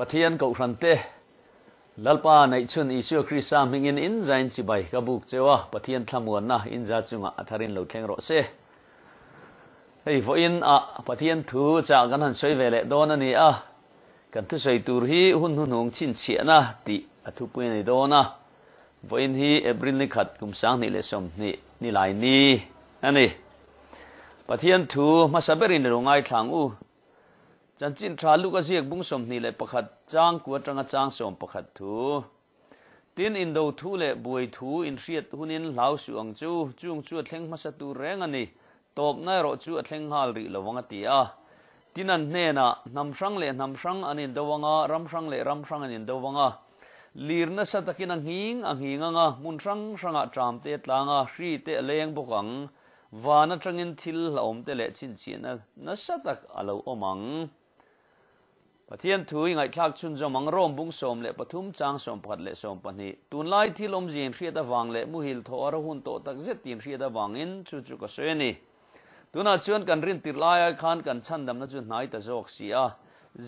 ปะเทียนกุรันเตลัลปาในชุนอิสุคริสต์มิงินอินใจน์จิบายกบุกเจวะปะเทียนทำมวนนะอินจัดจุงะทารินเหลาแข่งรถเสเฮ้ยฝอินปะเทียนถูจากกันหันช่วยเวลโดนนี่กันทุสัยตูรีหนุงชินเชียนะติทุปุยในโดนะฝอินฮีเอบริลนิขัดกุมสังนี่เลสมนี่ลายนี้อันนี้ปะเทียนถูมาสับเบรินโรงไอทางจันจินทราลูกเสียกบุ้งสมนี่เลยประคัดจางกัวจังจางสมประคัดถูตีนอินโดทูเลยบวยถูอินเสียดหุนินเหลาสวงจูจุงจวดเข่งมาสตูแรงอันนี้ตบนายรจวดเข่งฮัลริละวังตีตีนันเนน่ะนำสังเล่นำสังอันนี้ดวังรำสังเล่รำสังอันนี้ดวังลีร์นัสตะกินังหิงมุนสังสังจามเตตลางชีเตเลงบุกังวานะจังอินทิลละอมเตเลชินเชียนะนัสตักอาลาวอมังปะเทียนถุยไงทักชุนจมังร่มบุ้งสมเละปทุมจางสมพัดเละสมปนีตุนไล่ที่ลมจีนเรียดวังเละมุหิลทอระหุนโตตักเจตินเรียดวังอินจุกเสนีตุน่าชวนกันรินติดลายขานกันชันดำนัจุนไหนตะจอกเสีย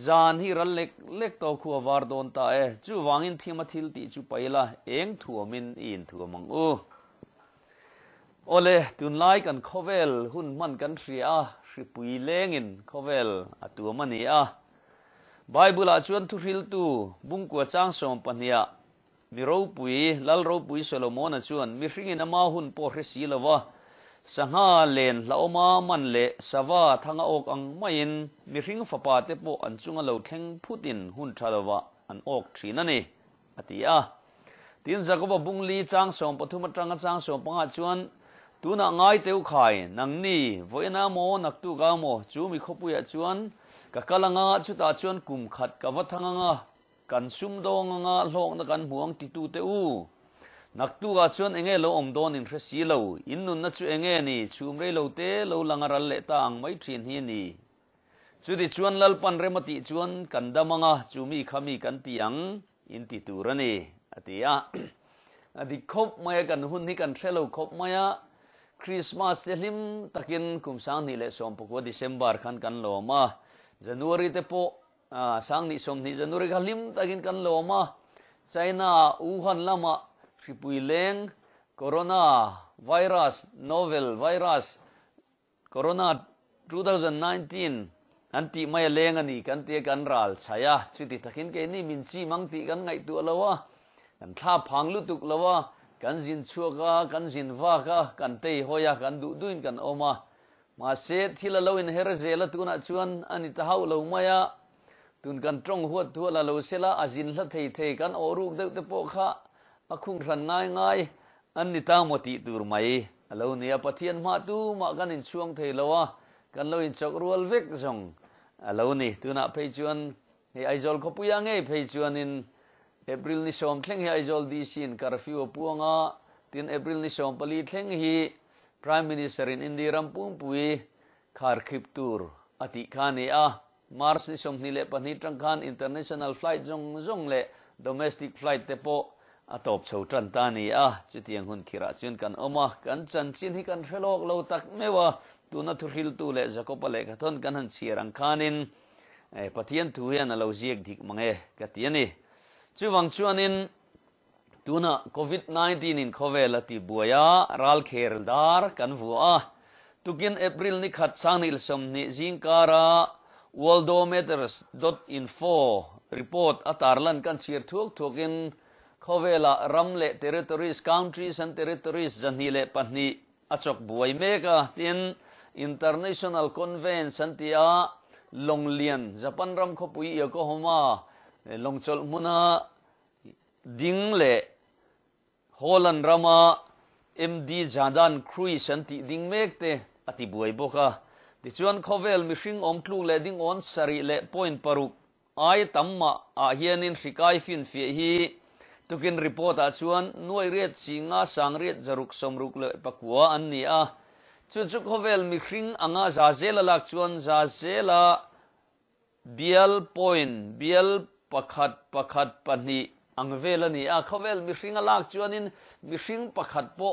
จานฮิรัลเล็กโตขัววาร์โดนตาจูวังอินที่มาทิลติจูไปละเองถั่วมินอินถั่วมังโอเลตุนไล่กันข้อเวลหุ่นมันกันเสียสิปุยเลงินข้อเวลตัวมันนี่ไบเบิลชวนทุริลตูบุ้งกัวจางสมปัญญามีรูปุยลัลรูปุยโซโลมอนชวนมีริงินมาหุ่นโปรเรสีลวะสังหาเลนละอมามันเลสวะทางอกอังไม่ยินมีริงฝปาเตโปอันจุงเหลาแข่งพุดินหุ่นชาลวะอันอกทีนั่นนี่อติตีนจักรบบุ้งลีจางสมปฐุมจังจางสมปังชวนตูน่ะง่ายเตียวขายนังนี่วันน้าโมนักตูกาโมจูมีขบุยชวนกับกะลังชุดอาชวนกุมขัดกับวัฒนกันซุ่มดองโลกนักันห่วงติตูเตอูนักตูกาชวนเองโลอมโดนอินทรีสีโลอินนุนนัชเองนี่ชุมเรโลเตโลลังรัลเลตังไม่ทินฮีนี่จุดชวนลัลปันเรมติชวนกันดามังจูมีขามีกันตียังอินติตูรนี่อติอดีคบมากันหุ่นที่กันเชลคบมาคริสต์มาสเตลิมตะกินกุมสังนี่เลสอมปกวดิเซมบาร์ขันกันโลมาJanuary te po sang ni som ni January halim takin kan loma China Wuhan lama ripuileng corona virus novel virus corona 2019 anti mai leng ani kan te kan ral chaya chuti takin ke ni min chi mang ti kan ngai tu lawa kan tha phang lu tuk lawa kan jin chuaka kan jin wa ka kan te hoya kan du duin kan omaมาเสดที่เราอินเฮรเซลตุนชวนอันนี้ท้าวเราไม่ตุนกันตรงหัวทัวเราเสละอาจินละเทกันอรุกเด็กเตปอกะอาคุงรันง่ายอันนี้ตามมติตูร์ไม่เราเนี่ยปะเทียนมาตูมากันอินช่วงเทเรากันเราอินจักรัวเวกจงเรานี่ตุน่ะเพจชวนเฮไอจอลขบุยังไงเพจชวนอินเอพริลนิชมเท่งเฮไอจอลดีสินคาร์ฟิวพวงตินเอพริลนิชมผลิตเท่งเฮPrime Minister in India rampung pui kharkhip tur ati khani Mars ni som nile pani trangkhan international flight jong le domestic flight te po atop chho tran ta ni chutiang hun khira chun kan oma kan chan chin hi kan threlok lo tak mewa tuna thuril tu le jakopa le khathon kan han chirang khanin pathian tu hian alo jiek dik mange katiani chuwang chuanin tuna COVID-19 in khovelati buaya ral kherdar kan vua tukin April ni khat sanil somni jingkara worldometers.info report atarlan kan sir thukin khovela ramle territories countries and territories janhile panni achok buai meka tin international convention tia longlian japan ram khopui yokohama longchol muna dingle Holland rama MD Jadan Cruise anti ding mekte ati buai boka ti chuan khovel mihring omtlu le ding on sari le point paruk ai tamma hianin rikai fin fi hi tukin report chuan nuai riat singa sang riat zaruk somruk le pakua anni chu khovel mihring anga zazela lak chuan zazela bial point bial pakhat pani angvela ni khovel mihring alak chuanin mihring pakhat po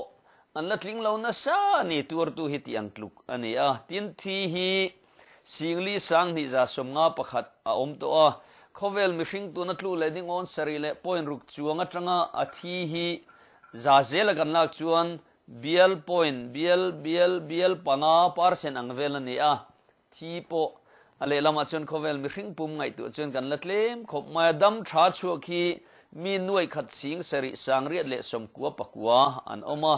anlatling lo na sa ni tur tu hiti angluk ani tin thi hi singli sang ni za somnga pakhat om to khovel mi hring tu na tlu le ding on sari le point ruk chuanga tanga athi hi za zel kan lak chuan bial point bial panga % ang vel ani a thi po ale lama chuan khovel mi hring pum ngai tu chuan kan latlem khop ma dam tha chu khi mi nuai khat sing sari sangriat le som kwa pakwa an oma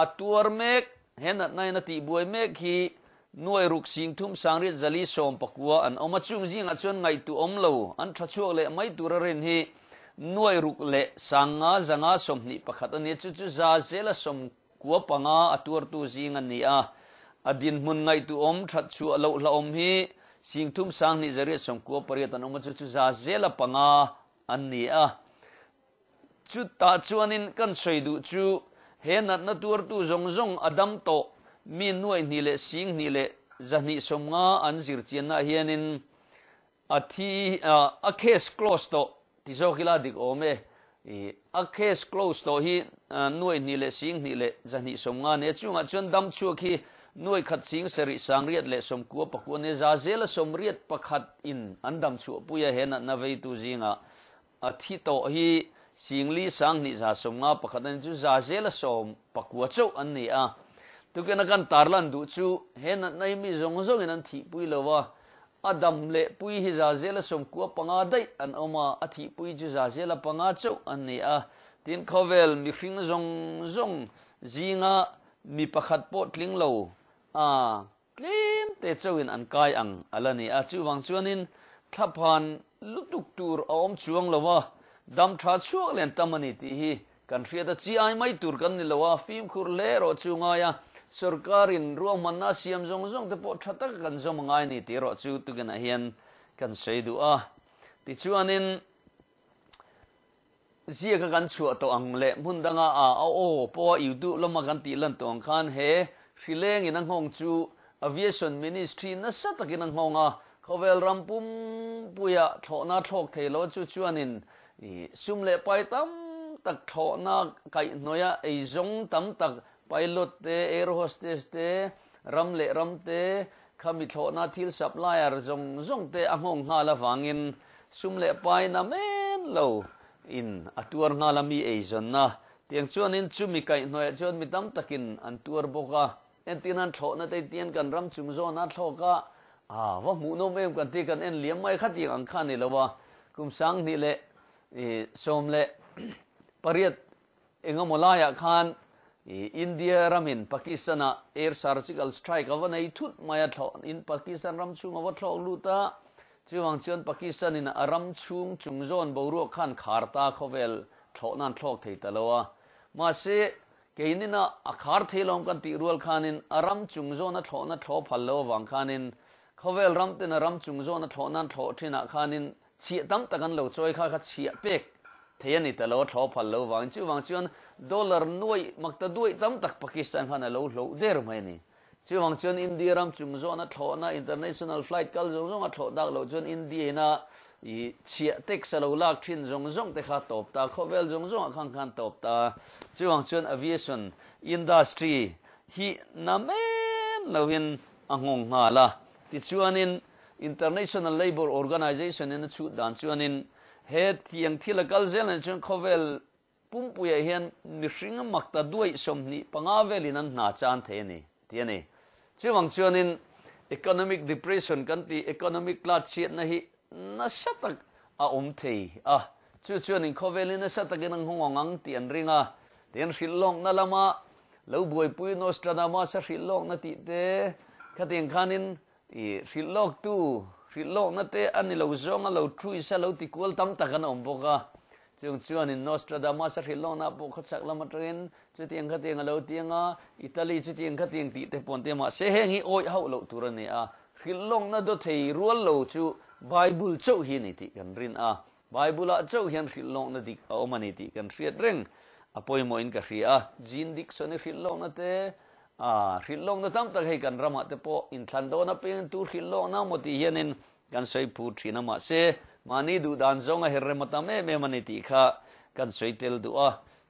atuar mek hena nai na ti buai mek hi nuai ruk sing thum sangriat zali som pakwa an oma chung jing a chuan ngai tu om lo an tha chu le mai tur ren hi nuai ruk le sanga zanga som ni pakhat ani chu chu za zela som kwa panga atuar tu jing ani a adin mun ngai tu om that chu lo la om hi sing thum sang ni zari som kwa pariat an oma chu chu za zela panga ani a chu ta chuanin kan soidu chu hena na tur tu zong zong adam to mi nuai ni le sing ni le zani somnga an zir chian na hianin athi a case close to ti zokila dik ome a case close to hi nuai ni le sing ni le zani somnga ne chunga chuan dam chu khi nuai khat sing sari sangriat le som ku pakua ne za zela somriat pakhat in andam chu puya hena na vei tu jinga athi to hi singli sang ni za somnga pakhat an chu za zela som pakua chau an ni a tukena kan tarlan du chu hena nai mi zong zong in an thi pui lowa adam le pui hi za zela som ku panga dai an oma athi pui chu za zela panga chau an ni a tin khovel mi hring zong zong zinga mi pakhat po tling lo klim te chawin an kai ang alani a chu wang chuanin thaphan lutuk tur om chuang lowa dam tha chuak len tamani ti hi kan riata chi ai mai tur kan ni lowa fim khur le ro chunga ya sarkarin ruang manna siam zong zong te po thata kan zom ngai ni ti ro chu tu gana hian kan seidu a ti chuanin zia ka kan chu to ang le mundanga po yudu lama kan ti lan tong khan he hrileng in ang hong chu aviation ministry na sa takin ang honga khovel rampum puya thona thok thelo chu chuanin sumle pai tam tak thona kai noya ei zong tam tak pilot te air hostess te ramle ramte khami thona thil supplier zong zong te ahong hala wangin sumle pai na men lo in atuar ngalami ei zonna tiang chuanin chumi kai noya chuan mi tam takin an tuar boka entinan thona te tian kan ram chung zo na thoka wa mu no mem kan ti kan en liam mai khati ang khan ni lawa kum sang ni le som le pariat engamolaya khan India ramin Pakistan air surgical strike avanai thut maya thon in Pakistan ram chung awa thlok luta chiwang chuan Pakistan in aram chung chungzon boru khan kharta khovel thonan thlok thei talowa ma se keinina akhar thelom kan ti rual khanin aram chungzon a thona thlo phallo wang khanin khovel ram ten aram chungzon a thonan thlo thina khanin chi tam takan lo choi kha chi pek theyani talo thlo phallo wang chuan dollar nuai makta duai tam tak Pakistan khana lo der mai ni chiwang chuan India ram chungzon a thona international flight kal zong a thlo dak lo chuan India na i chia tek salo lak thin zong te kha top ta khovel zong khang top ta chiwang chuan aviation industry hi namen lovin angong ngala ti chuanin international labor organization in chu dan chuanin he tiang thila kal zel an chuan khovel pumpuya hian mihringa makta duai somni pangavelin an na chan the ni tiani chiwang chuanin economic depression kan ti economic class chet na hi na satak a thei chuanin khovelin na satakin ang hongang tian ringa tian hrilong na lama lo buai pui Nostradamus sa hrilong na ti te khating khanin hrilok tu hrilok na te ani lo zonga lo thui sa lo ti kol tam takan omboka chuanin Nostradamus sa hrilong na po khatsak lamatrin chutiang khating lo tianga Italy chutiang khating ti te ponte ma se hengi oi hau lo turani hrilong na do thei rual lo chu Bible chau hi ni ti kan rin Bible a chau hian hrilong na dik a omani ti kan riat reng apoi mo in ka ria jin dik sone hrilong na te hrilong na tam tak hei kan rama te po in thando na pen tu hrilong na moti hianin kan soi pu thina ma se mani du dan zonga herre mata me mani ti kha kan soi tel du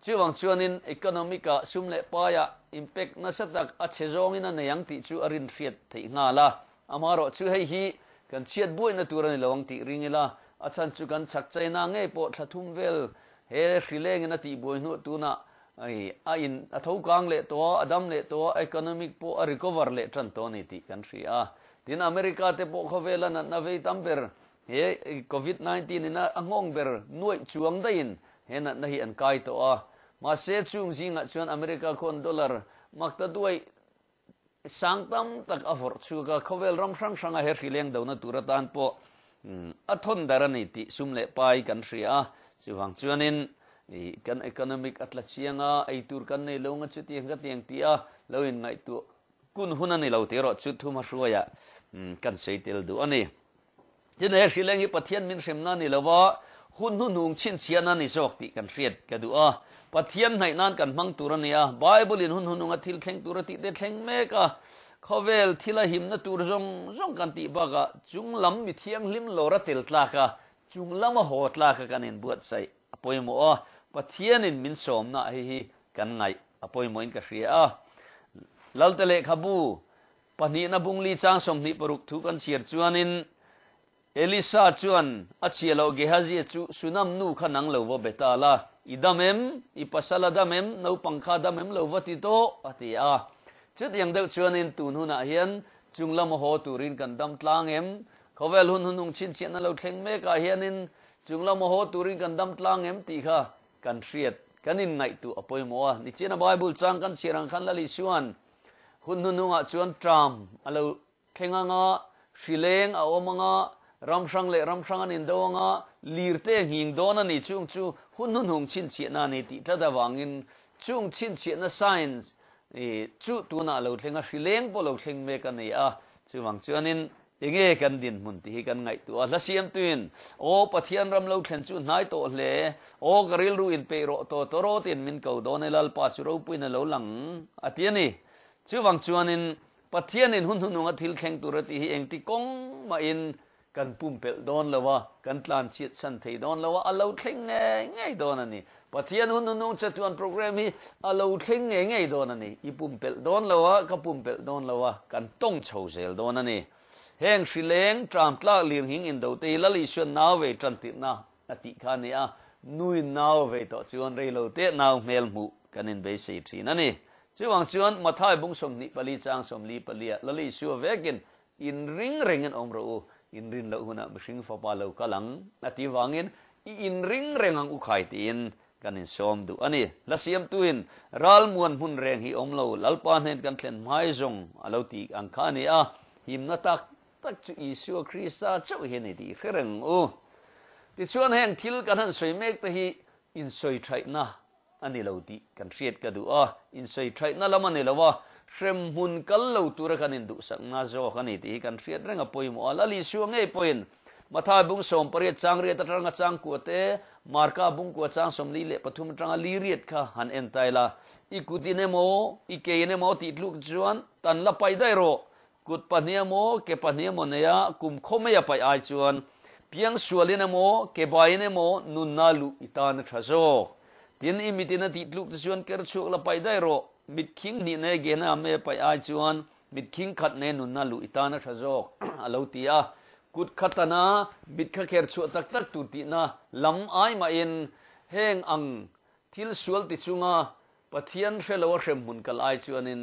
chiwang chuanin economica sumle paya impact na satak a chezong ina nayang ti chu arin riat thei nga la amaro chu hei hi kan chiat buai na turani lawang ti ringila อาจารย์จุกันชักใจนางเงยปอดทุ่มเวลเฮริเลงนาทีบวยนุตุนะไอ้อินอัฐกางเละตัวอดัมเละตัวอีโคโนมิกปอรีคอเวอร์เละจันตัวนี้ที่กันสิที่อเมริกาเตปอเขาเวลนั้นนาเวตัมเบอร์เฮโควิด-19นี่นะงงเบอร์น่วยจวงได้ยินเฮนั่นนี่อันไกลตัวมาเสียจุงจิงอ่ะชวนอเมริกาคนดอลลาร์มักตะด้วยสังตัมตักอฟอร์ชูกะเขาเวลรำสังสังเฮริเลงดาวน์ตุระตานปออัทนดารนิติสุมเละไปกันสิสิวังชวนินกันอีโคโนมิกอัตลักษณ์ไอตูร์กันในโลกจุดที่ยังตีเราเห็นไงตัวคุณหุ่นนี่เราเทรอจุดทุ่มรัวยกันเสียเตลดูอันนี้ที่ไหนสิเรื่องนี้ปะเทียนมินเซมนั่นนี่เราว่าหุ่นนุ่งชินเชียนั่นนี่สอกติกันเรียดกันดูปะเทียนในนั้นกันมังตุรนี่ไบเบิลินหุ่นนุ่งอัติลเข่งตุรติเด็ดเข่งเมกะเขาเวลที่ละหิมนัตุรจงกันติบากะจุงลำมิเทียงลิมโลระเตลตลากะจุงลำมาโหดลากะกันเองบวชใส่ปอยโมปะเทียนินมินสมนะฮีกันไงปอยโมอินกะเรียลัลเตเลขบูปนีนบุงลีจางสมนิปรุกทุกันเชียร์จวนินเอลิซาจวนอัจเชียเราเกฮาจีจูสุนัมนูขนังเลวเบตาลาอิดามเอ็มอิปัสลาดามเอ็มนูปังคาดามเอ็มเลวติโตปฏิจุดยังเด็กชวนอินตูนุนาเฮียนจุงละมโหตูรินกันดำตลางเอ็มเขาเวลหุนหุนชินเชียนเราเข่งเมกาเฮียนินจุงละมโหตูรินกันดำตลางเอ็มตีค่ะกันเรียดกันอินไงตัวอภัยมัวนี่เจ้าไบเบิลจังกันเชียรังขันละลิชวนหุนหุนชวนทรัมเราเข่งงาสิเลงเอามังรำสังเล่รำสังอันอินดวงลีร์เตหิงโดนนี่จุงจูหุนหุนชินเชียนานี่ติถ้าได้วางินจุงชินเชียนาไซน์จุตัวน่ะเราเข่งสิเลงพอเราเข่งเมกันนี่จูวังจวนินเองกันดินมุนที่กันไงตัวละเสียมตุนโอปะเทียนรำเราเข่งจูนายโตเล่โอกริลรูอินเปโรโตโตโรตินมินเกาโดนลัลปาจูเราปุยนเราหลังอาทิตย์นี้จูวังจวนินปะเทียนินหุนหุนงทิลเข่งตัวที่เองที่กงมาอินกันปุ่มเปลโดนแล้วว่ากันตลานชิดสันเทโดนแล้วว่าเราเข่งไงโดนอันนี้ปะเทียนหุนหุนจัตุอันโปรแกรมนี้เราเข่งไงโดนอันนี้อีปุ่มเปลโดนแล้วว่ากับปุ่มเปลโดนแล้วว่ากันต้องโชว์เซลโดนอันนี้แห่งสิเลงตรามตลาเลียงหิงอินโดตีละลิชวนนาวเวจันตินาอติคานีนุยนาวเวต่อชวนเรโลเตนาวเมลมุกันอินเบสิทีนั่นนี่ชวนชวนมาท้ายบุงสมนิปลีจางสมลีปลีละลิชัวเวกินอินริงเริงอมรูอินรินละหุนะมสิงฟปาเลวกลังอติวังอินริงเริงอังอุขัยตีนกันอินสมดูอันนี้ละเสียมตุอินรัลมวนหุนเริงฮิอมโลลัลปานเห็นกันเทนไม้จงอลาวตีอังคานีหิมนัตักตักจุอิสุคริสต์เจ้าเห็นดีเรื่องที่ชวนแห่งทิลกันหันสวยเมกแต่ฮีอินสวยไทยนะอันนี้เราดีกันเรียดกันดูอินสวยไทยนะละมันนี่ละว่าเริ่มหุ่นกันเราตัวกันอินดูสักนาโจกันนี่ที่กันเรียดเรื่องอะไรมัวละลิชัวไงปอยน์มาท้ายบุ้งสมปริยจังเรียดตรังจังกัวเตมาร์กาบุ้งกัวจังสมลีเละปฐุมจังลีเรียดค่ะหันเอ็นไตละอีกุติเนโมอีเกยเนโมติดลูกจวนตันละไปได้โรกุดปนียโมเกปนียโมเนียกุมคมไม่ไปไอจวนเพียงส่วนเลนโมเกบายเนโมนุนนาลุอิตานทราโซทีนี้มิตินาติดลูกจวนเกิดชุกละไปได้โรมิดคิงนี่เนเกนะไม่ไปไอจวนมิดคิงขัดเนนุนนาลุอิตานทราโซอาลูตีกุดขัดนามิดขะเกิดชุกตักตักตุตินะลำไอมาเอ็นแห่งอังทิลสวลติจุงปะเทียนเชลวะเชมมุนกัลไอจวนิน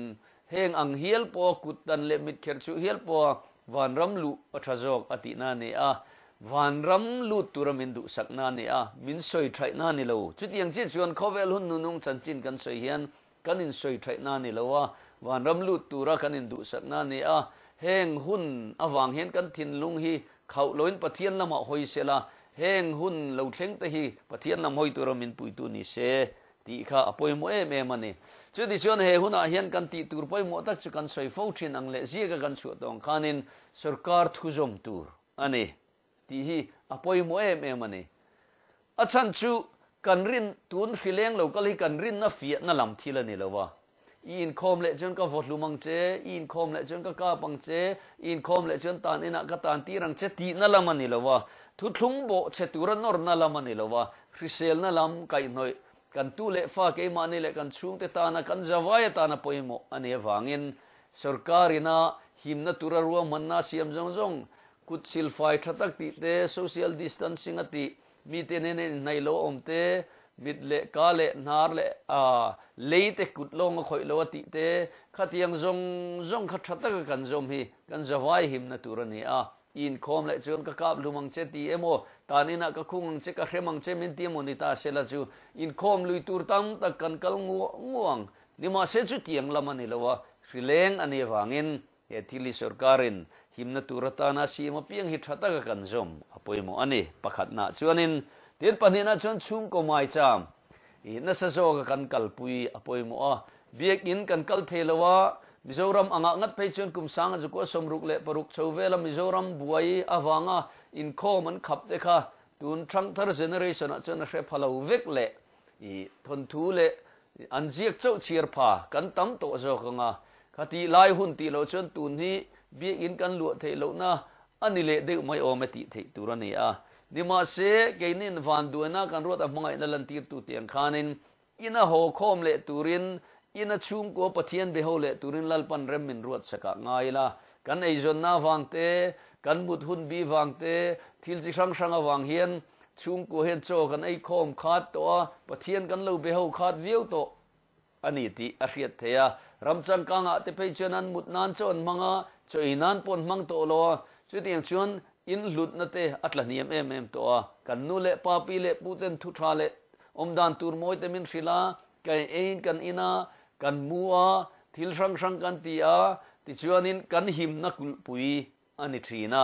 เฮงอังเฮียลปอกุตันเลมิดเขรชูเฮียลปอวันรำลุอัชจอกอตินาเนีวันรำลุตุรมินดุสักนาเนีมินสวยไทยนานี่เราจุดยังเช่นชวนเขาเวลหุนนุ่งจันจินกันสวยเฮียนกันอินสวยไทยนานี่เราวันรำลุตุระกันอินดุสักนาเนีเฮงหุนอวังเห็นกันทินลุงฮีเขาลอยปะเทียนละมาหอยเสละเฮงหุนเราเข่งตะฮีปะเทียนละหอยตุรมินปุยตุนิเสตีข้าปอยโมเมมันนี่จุดที่ชวนเฮหุนอาเฮียนกันตีตูร์ปอยโมตักจุกันสวยฟูชินอังเลเซียกันชวดตองขานินสุรการทุจมตูร์อันนี้ที่ฮีปอยโมเมมันนี่อาจารย์จูกันรินตูนฟิเลงเราก็เลยกันรินน่าเฟียน่าลำทีละนี่แล้ววะอินคอมเละจนก็วอดลุมังเจอินคอมเละจนก็กาปังเจอินคอมเละจนตานอินักตานตีรังเจตีน่าลำมันนี่แล้ววะทุกลุงโบเชตุรนอร์น่าลำมันนี่แล้ววะคริสเซลน่าลำไกหน่อยกันตู้เละฟ้าเกยมานี่เละกันช่วงเตตานะกันจาวายตานะปอยโมอันนี้ฟังอินสุรการินะหิมนะตุระรัวมันนาเสียมจงจงก กุดสิลไฟทัตักติเต social distancing ติมีเตเนเนในโลอมเตมิดเละกาเละนาร์เละเลยเตกุดลงคอยโลติเตขัดยังจงขัดทัตักกันจมฮีกันจะไว้หิมนาตุรนีอินคอมเละจนกะกับลุมังเจตีเอโมตานินักคุงเจกะเขมังเจมินตีมนิตาเซลจูอินคอมลุยตูร์ตัมตะกันกัลง่วงนี่มาเซจุเตียงละมันนี่ละวะสิเลงอันนี้วางินเฮทิลิสอร์การินหิมนาตุรตานาซีมาเพียงหิทัตักกันจมอภัยโมอันนี้ประคัดนาชวนินเดียนปนินาชวนชุงก็ไม่จามอินนัสโซกันกัลปุยอภัยโมเบียกอินกันกัลเทลวะมิโซรัมอ่างงัดไปชวนกุมสังจุกสมรุกเละปรุกชาวเวลมิโซรัมบวยอวังอินโคมันขับเด็กตุนทรังทาร์เจเนเรชันจนเรพลาวเวกเละทนทูเละอันเจียกเจ้าเชียร์พากันตั้มโตโจกังคดีไล่หุ่นตีเราชวนตุนนี้เบียกินกันลวดเทโลนะอันนี้เละเด็กไม่โอเมติเทตุรนีนี่มาเสกนินฟันดูนะกันรถมังไงนั่นลันตีตุเตียงขานินอินะโฮคอมเละตุรินอินะชุมกัวปะเทียนเบโฮเละตุรินลัลปันเรมมินรวดสกัดง่ายละกันไอจนน่าฟังเตกันมุดหุ่นบีฟังเตทิลจิช่างวังเฮียนชุมกัวเห็นโจกันไอคอมขาดตัวปะเทียนกันเลวเบโฮขาดวิวโตอันนี้ที่อาเรียดเทียรำจังกังอาเตไปชนันมุดนานจนมังจอยนานปนมังโตโลจุดยังชวนอินหลุดนั่นเตอัตละเนียมเอ็มตัวกันนูเละปาปีเละปูเตนทุทราเละอมดานตูร์มอยเตมินศิลากันเองกันอินากันมัวทิลช่างกันตีติชวนินกันหิมนักปุยอันนี้ทีนะ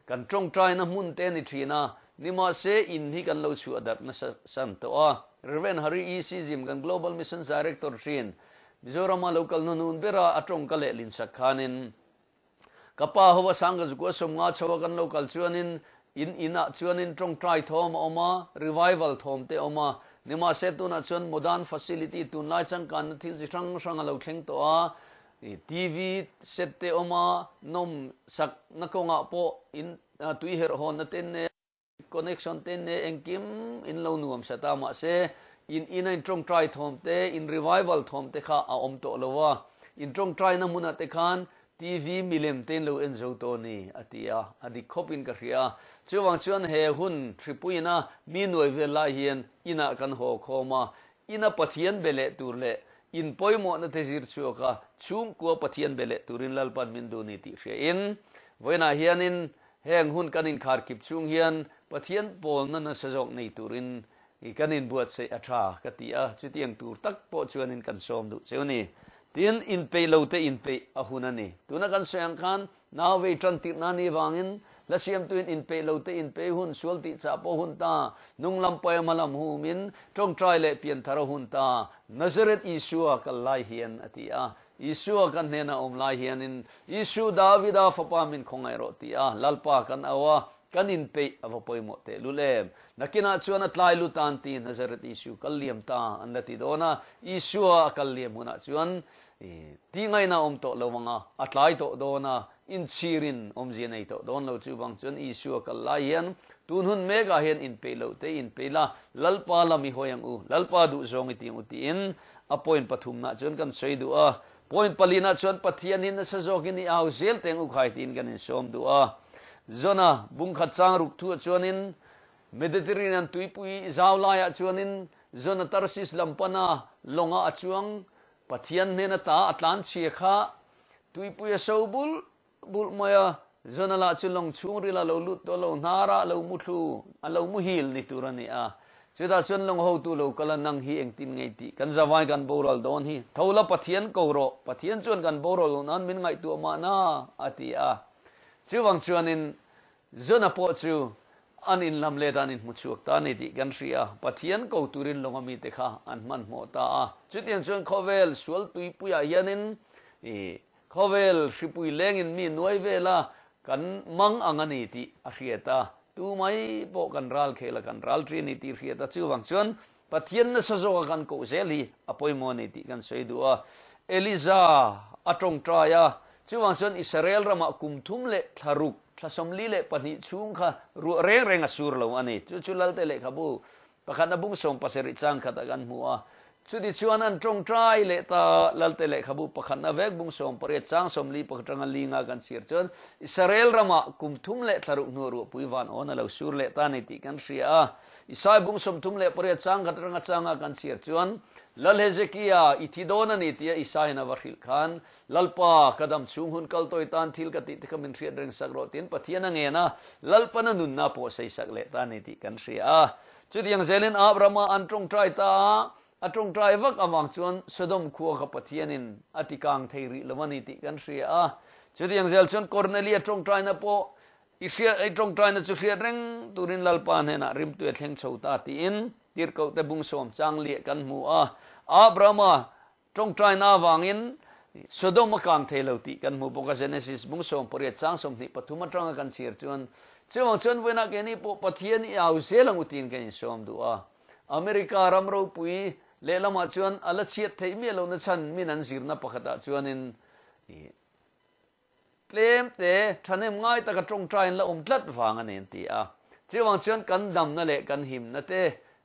กันจงใจนะมุนเตนิทีนะนิมาเซอินที่กันเราชัวดับนะสันตัวเรเวนฮารีอีซีจิมกัน Global Mission Director ชีนมิโซรามา local นูนเบราอัตรงกะเละลินสักขานินกับป้าหัวสังกัจกุศลงาชาวกัน local ชวนินอินะชวนินจงใจทอมออกมา revival ทอมเตออกมานิมาเซตุนะชวน modern facility ตุนไล่จังกันทิลจิช่างเราเข่งตัวทีวีเซตเตออกมานมสักนักงาโปอินตุยเฮรฮอนเตนเนconnection เตนเนเองกิมอินเราหนุ่มสตามาเซอินจงใจทอมเตอิน revival ทอมเตข้าอมโตเลวะอินจงใจนะมุนัตเตคานทีวีมิเลมเตนเราเอ็นโจโตนีอติยาอดีคบอินกะเรียช่วงชวนเฮหุนทริปุยนะมีหน่วยเวลาเฮียนอินากันโฮโคมาอินาปะเทียนเบเลตูเลอินปอยโมนัตเตจิรชัวกะชุมกัวปะเทียนเบเลตูรินลัลปันมินดูนิติเรียอินเวนาเฮียนินแห่งหุนกันอินคาร์กิบชุงเฮียนปะเทียนโปลนั่นสะจกในตูรินอีกันอินบวชเสียทรากติยาจุดยังตูตักโปชวนอินกันสมดุเซวนี่ทีนอินเปโลเตอินเปอหุนันนี่ตัวนักการเสียงขันนาเวทันตินานีวางินและเสียมตัวอินเปโลเตอินเปหุนสวลติจ่าปหุนตานุ่งลำไปมาลำหูมินจงใจเละเปลี่ยนทารหุนตานาซาเรตอิชัวกันไลเฮียนอติยาอิชัวกันเนน่าอมไลเฮียนินอิชัวดาวิดาฟปามินคงไอโรติยาลัลปากันอาวะกันอินเปอวปอยโมเตลุเลมนักนาชวนทลายลุตันตีนาซาเรตอิชัวกัลเลียมตาอันละติโดนาอิชัวกัลเลียมหุนัชวนที่ไงนะอมโตเลวังอัตไลโตโดนาอินชีรินอมเจนัยโตโดนเราจูบังชวนอิชัวกัลไลเฮียนตุนหุนเมกาเฮียนอินเปโลเตอินเปลาลัลปาลามิโฮยังอูลัลปาดูจงอิติงอุติอินอปอยน์ปฐุมนาชวนกันสวยดูปอยน์ปลีนาชวนปะเทียนินสะจกินีเอาเซลเตงอุขายตินกันอินสมดูจนะบุงขัดจางรุกทัวชวนินเมดิเตอร์เรเนียนตุยปุยจาวลายชวนินจนะตาร์ซิสลัมปนาลงอาชวงปะเทียนเนนตาอัตลันเชียขาตุยปุยเซาบุลมายจนะลาชลงชุงริลาลลุตโตลนาระลมุทูลมุฮิลนิตุรันีสุดาชวนลงหูตุลกลันนังฮีเองตินไงติกันจะวายกันโบราลโดนฮีทว่าปะเทียนกูโรปะเทียนชวนกันโบราลนั้นมินไงตัวมานาอติชื่อวังชวนินจนอพอจูอันอินลำเลดันอินมุชวกตานิติกันเสียปะเทียนกูตุรินลงมีเตค่ะอันมันโมตาจุดยังชวนเขาเวลสวลตุยปุยายันินเขาเวลสิปุยเลงอินมีหน่วยเวลากันมังอังนิติอาเรียตาตูไม่ปอกันรัลเคลกันรัลทรีนิติเรียตาชื่อวังชวนปะเทียนน่ะสะโจกันกูเซลีอภัยโมนิติกันสวยดูเอลิซาอัตรงตรายชื่อวังชวนอิสราเอลรามาคุมทุมเละทารุกถ้าสมลีเละปนิชุงค่ะรัวเร่งอสูรเราอันนี้จุลัลเตเละขบูประคันบุ้งส่งปัสริจังขัดกันหัว ชุดที่ชวนอันตรงใจเลตาลัลเตเลขบุปขันนาเวกบุงสมปริยจางสมลีปกตรังลีงากันเสียจนอิสราเอลรามากุมทุมเลทารุกนัวรุปุยวันโอนาเลวสูรเลตานิติกันเสียอิสราเอลบุงสมทุมเลปริยจางกัตรังจางกันเสียจนลัลเฮเซกียาอิทิโดนันิติยอิสราเอลนาวริลขันลัลปากระดมชูหุนกัลโตยตันทิลกติตกมินเรียดเริงสักโรตินปะเทียนังเงนะลัลปนันุนนาโปไซสักเลตานิติกันเสียจุดยังเซลินอับรามาอันตรงใจตาอันตรงใจวักอวังชวนสดมขัวกับปะเทียนินอติกังเทริละวันนิติกันเสียจุดยังเซลชวนคอร์เนเลียตรงใจนะโปอิเสียไอตรงใจนะจุเสียเร่งตุรินลัลปานเฮนะริมตัวเทงโชตาตีอินตีร์เกาเตบุงสมจางเลียกันมัวอับรามาตรงใจนาวังอินสดมกังเทลติกันมัวปกเจเนซิสบุงสมปริยจางสมนิปทุมตรังกันเสียจวนเจ้าวังชวนเวนักเอนี่ปปะเทียนเอาเซลังอุตินกันสมดูอเมริการำรูปุยเลลมาชวนอัลเชียเทมีเราเนชันมีนันสิรนับประกาศชวนินเคลมเตท่านเอ็มง่ายแต่กระตรงใจละตัดฟังอันนี้ตีเจ้าวังชวนกันดำนั่นแหละกันหิมนั่นเต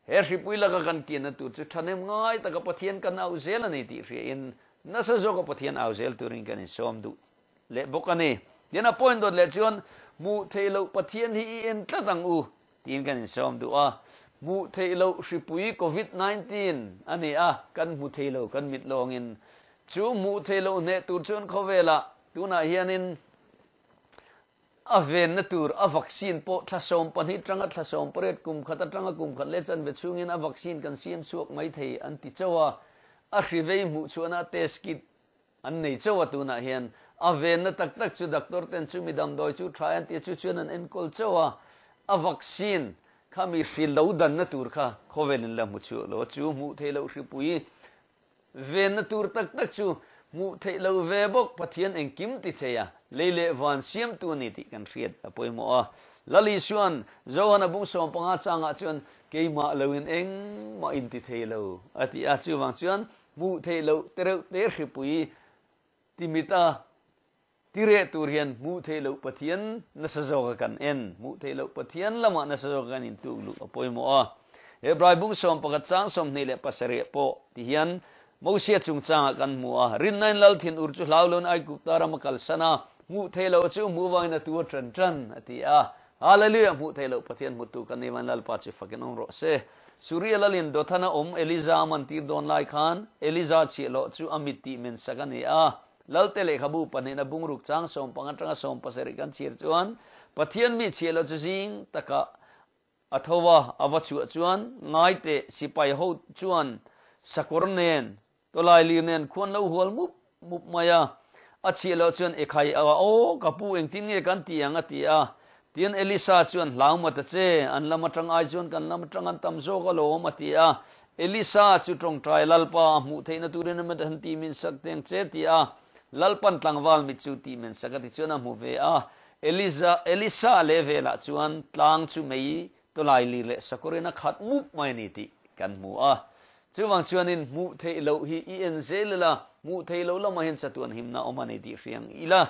เฮริปุยละกันกินนั่นตัวท่านเอ็มง่ายแต่กปะเทียนกันเอาเซลันนี่ตีเรียนนั่นเสียก็ปะเทียนเอาเซลตัวริงกันสมดูเลบกันนี่เดี๋ยวน่ะพอยน์ตัวเลชวนมูเทโลปะเทียนฮีอินตัดังอูตีนกันสมดูมูเทโลสิปุยโควิด-19อันนี้กันมูเทโลกันมิดลงอินจูมูเทโลเนตูชวนเขาเวลาดูน่าเฮียนินเวนนตูร์วัคซีนโปทัศน์ปนิตรังทัศน์ปริดกุมขัดตรังกุมขัดเลจันเวชุงินวัคซีนกันเสียมสวกไม่เทอันติเจ้าริเวมูชวนเตสกิดอันนี้เจ้าดูน่าเฮียนเวนนตักจูดักตอร์เตนจูมิดามโดยจูทรายอันติจูชวนอันเอ็นคอลเจ้าวัคซีนข้ามีฟิลเลวดันนตูร์ข้าเขาเวลินละมุชูโลจูมูเทโลสิปุยเวนนตูร์ตักจูมูเทโลเวบกปะเทียนเองกิมติเทียเลเลวันเสียมตัวนี้ติกันเรียดอภัยมัวลลิชวนโจฮันบุงสมปังอาจางอาชวนเกี่ยมาเลวินเองมาอินติเทโลอธิอาจูวังชวนมูเทโลเตเรเตสิปุยติมิตาที่เรตุเรียนมูเทโลปะเทียนนัสโจกันเอ็นมูเทโลปะเทียนละมานัสโจกันอินตุลุอภัยมัวเฮบรายบุงสมปังจางสมนี่เลปัสเรโปที่เฮียนมูเสียจุงจางกันมัวรินนันลัลทินอุรจุลาวลนไอกุตารามกัลสนามูเทโลจูมูวายนตัวทรันทรันอธิฮาเลลูยามูเทโลปะเทียนมุตุกันในวันลัลปัจจุฟักินองโรเซสุริยลัลินดธนาเอลิซามันตีร์ดอนไลคานเอลิซาเชโลจูอามิติเมนสักันเลัลเตเลขบูปนินบุงรุกจางสมปังตรังสมปัสริกันเชียร์จวนปะเทียนมีเชโลจูซิงตะกะอัทวะอวัชุจวนง่ายเตสิไปหูจวนสักวันเนนตัวลายลีเนนควรเล่าหัวมุบมายาอาเชียร์จวนเอกใครโอ้กับผู้เองที่นี่กันตียงตีเตียนเอลิซาจวนลาวมาตเจอันละมาตรังไอจวนกันละมาตรังอันตำโซก็โลมาตีเอลิซาจุดตรงไตรลัลปามูเทนตูเรนมันทันตีมินสักเตียงเจตีลัลปันตังวาลมิจูตีมินสักติจวนมูเวเอลิซาเลเวละจวนตังจูเมย์ตัวลายลีเลสักคนนักขัดมุบไม่นิติกันมัวจูวังชวนินมูเทโลฮีเอ็นเซลละมูเทโลละมาเห็นสัตวนหิมนาอมานิติเรียงอีละ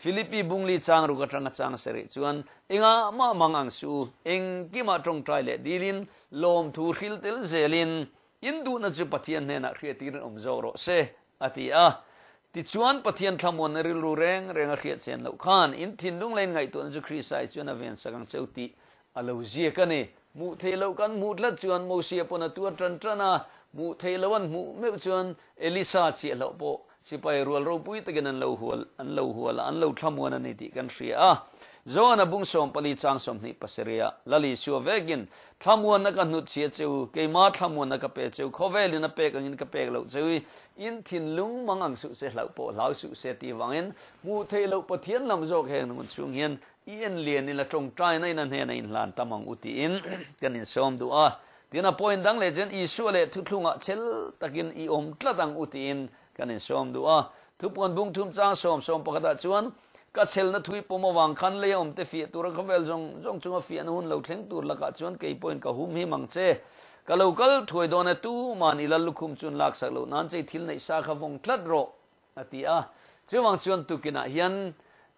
ฟิลิปปีบุงลีจางรุกตรังจางเสริจวนเองมามังอังสูเองกิมาตรงไตรเลดีลินลมทูริลเตลเซลินอินดูนัจุปะเทียนเนนักเรียตีรนอมโจโรเซอติติจวนปะเทียนขมวนริลรูเรงเรียเซียนเหล่าขานอินทินดุงเลนไงตัวนัจุคริสไซจวนอเวนสังเซอุติอาลูเจียกันเนมูเทโลกันมูดละจวนมูเสียปนตัวตรันตระนามูเทโลวันมูเมจวนเอลิซาเชียเหล่าโปสิไปรัวรูปุยตะกันอันเหล่าหัวอันเหล่าขมวนอันนี้ติกันเสียโจนับุงสมปลีจางสมนิปัสเรียลลิชัวเวกินขมวนนักนุเชียเจ้าเกมาขมวนนักเปเจ้าขเวลินเปกันยินกเปกเหล่าเจ้าอินทินลุงมังอังสุเสเหล่าโปเหล่าสุเสตีวังอินมูเทโลปะเทียนลำโจกแห่งมันชุงเฮียนอีนเลียนนี่ละตรงใจในนั้นเห็นในลานตามังอุติอินกันอินสมดูที่น่าพอยดังเลยเจนอีชัวเลทุกลุงเชลตะกินอีอมตละดังอุติอินกันอินสมดูทุกคนบุงทุมจางสมปกติจวนก็เชลนัทุยปมวังคันเลยอมเตฟีตัวรักเวลจงจุงฟีนุ่นเราเข่งตัวละกัจวนเกี่ยพอยน์กับหุมหิมังเจก็เราก็ถวยโดนตู้มันอิลลุคุมจุนลักสักเรานั่นใจทิลในสาขวงตลัดโรอติจวนวังจวนตุกินะยัน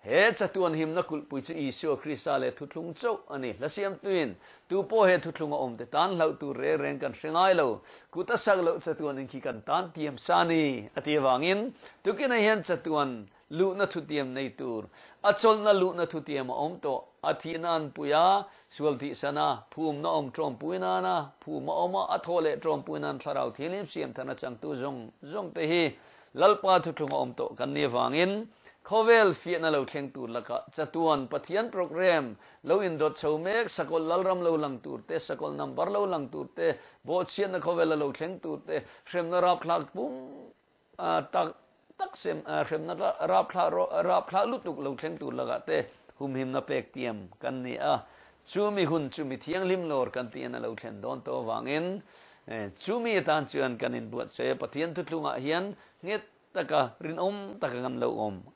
เ he chatuan him na kulpui chu Isu Krista le thutlung chau ani lasiam tuin tu po he thutlung om te tan lau tu re reng kan hrengai lo kuta sak lo chatuan in ki kan tan tiam sani ati wangin tu kin hian chatuan lu na thutiam nei tur achol na lu na thutiam om to athinan puya sualti sana phum na om trom puina na phum oma athole trom puinan tharau thilim siam thana chang tu zong te hi lalpa thutlung om to kan ni wangin khovel fiat na lo thleng tur laka chatuan pathian program lo in dot chomek sakol lalram lo lang tur te sakol number lo lang tur te bo chian na khovel lo thleng tur te shrem na rap khlak pum tak sem shrem na rap khla lutuk lo thleng tur laka te hum him na pek tiam kan ni a chumi hun chumi thiang lim lor kan ti na lo thlen don to wangin chumi tan chuan kan in buat se pathian thutlunga hian nget taka rin taka kan lo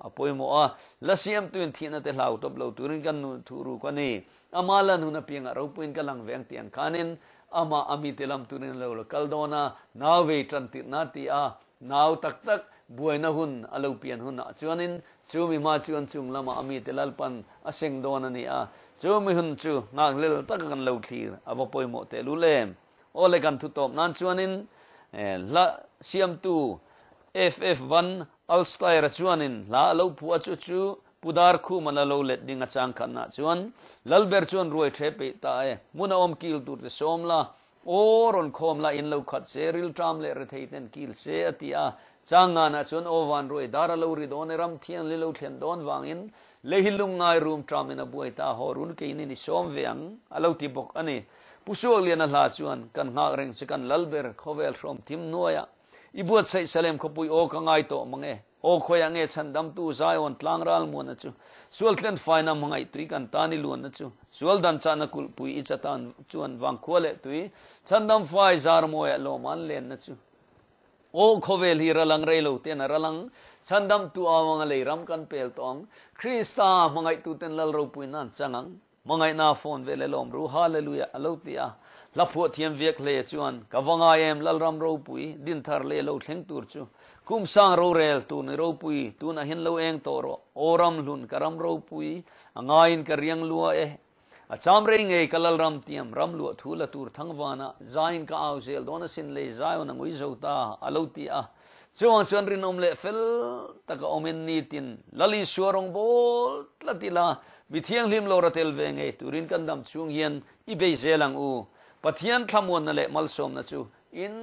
apoi mo a lasiam tuin thina te hlau top lo turin kan nu thuru kani amala nu na pinga ro puin kalang veng tian kanin ama ami telam turin lo kaldona nawe tranti nati a naw tak buaina hun alo pian hun chuanin chumi ma chuan chung lama ami telalpan aseng don ani a chumi hun chu ngak lel tak kan lo thir aba poi mo te lulem ole kan thu top nan chuanin la siam tu FF1 Alstair chuanin la lo pu chu pudar khu mana lo let ding achang khanna chuan lalber chuan roi thepe ta e muna om kil tur te somla oron khomla in lo khat seril tram le re theiten kil se atia changa na chuan owan roi dara lo ri don ram thian le lo thlen don wangin lehilung ngai room tram in a buai ta horun ke in ni som veang alo ti bok ani pusuak lian a hla chuan kan ngak reng chikan lalber khovel from tim noya ibuat sai salem khopui o kangai to mange o khoya nge chandam tu zion tlangral mon chu sual tlen faina mangai tui kan tani luan chu sual dan chana kul pui ichatan chuan wang khole tui chandam fai zar moya lo man len na chu o khovel hi ralang reilo ten ralang chandam tu awang le ram kan pel tong krista mangai tu ten lal ro pui nan changang mangai na phone vele lom ru hallelujah alotia lapho thiam vek le chuan kawanga em lalram ro pui din thar le lo thleng tur chu kum sang ro rel tu ni ro pui tu na hin lo eng to ro oram lun karam ro pui angain ka riang lua e acham re nge kalal ram tiam ram lu thula tur thangwana zain ka au zel dona sin le zayo na ngui zota aloti a chuan rinom le fel taka omen ni tin lali suarong bol tlatila mithiang lim lo ratel ve nge turin kandam chung hian ibe zelang u pathian thamon na le malsom na chu in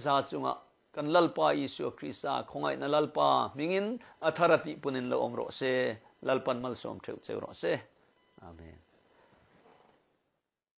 za chunga kan lalpa Isu Krista khongai na lalpa mingin atharati punin lo omro se lalpan malsom theu ro se amen.